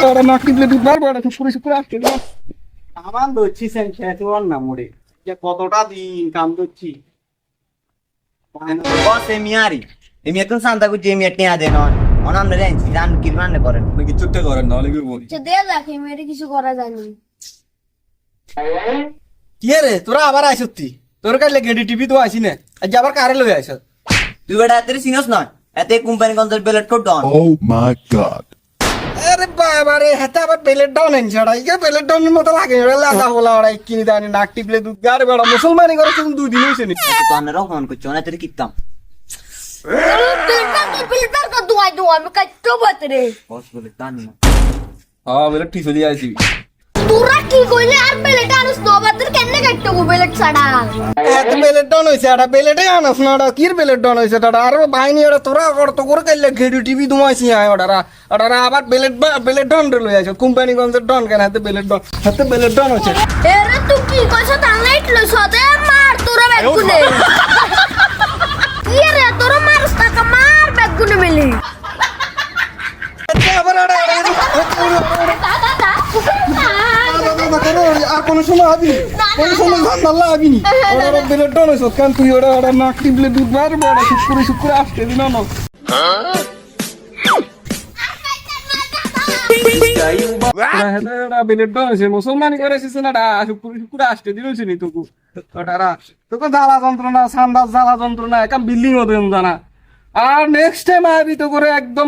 ওরা নাক টিপলে দুধ মারবো, ওরা শুকুরে শুকুরে আসতে দিল। আমার ধরছি সেন্সেস ওর না মোড়ে যে কতটা দিন কাম করছি বস এমিয়ারি এমি এখন সান্তা কু যে মিয়া টিয়া দেন অন আমরা রেঞ্জ জান কি মানে করেন কিছুতে করেন না হলে কি বলি দেয়া দেখে মেরে কিছু করা যায়নি। কি রে তোরা আবার আইসতি তোর কাছে গেডি টিভি তো আসি না আজ আবার কারে লই আইস তুই বেটা তেরে সিনিয়স নয় এতে company control belt code down Oh my god. আরে বাবা রে হাতে আবার বেলেট ডাউন এন ছড়া ইকে বেলেট ডাউনের মতো লাগে লাগা বলা ওরা কিনি দানি নাক টিপলে দুধ গারে বড় মুসলমানি করে তুমি 2 দিন হইছে নি তো আমরা ফোন করছো না তেরে কিতাম ফিল্টার কর দুয়াই দুয়াই আমি কাটতো বাতরে। বস বলে জান না হ্যাঁ বলে ঠিক চলে আসি। তোরা কি কইলে আর বেলেট আনস তো বাতরে কেনে কাটতো গো বেলেট ছাড়া। এত বেলেট ডাউন হইছে এটা বেলেটে আনস না ওটা কির বেলেট ডাউন হইছে এটা আর বাহিনী এটা তোরা করতো করে কাইলে গেডি টিভি দুমাইছি আয় ওটা আবার বেলেট ডাউন লই আইছ কোম্পানি গঞ্জের ডাউন কেন হাতে বেলেট ডাউন হচ্ছে এরে তুই কি কইছ টাংলাইট লইছ দে মার তোরা বেগুনে। কি রে তোরা মারস টাকা মার বেগুনে মিলি। আবার আর কোন সময় আবি কোন সময় ধান্দা আবিনি ওরা বেলেট ডাউন হইছ কেন তুই ওরা নাক টিপলে দুধ মারবো ওরা শুকুরে আসতে দিন না বেলেট ডাউন হয়েছে মুসলমানি করেছিস না শুকুরে আসতে দিনছি নি তোকে ওটারা তোকে জ্বালা যন্ত্রণা সান্দাজ জ্বালা যন্ত্রণা একা বিল্ডিং হতে জানা আর নেক্সট টাইম আবি তো করে একদম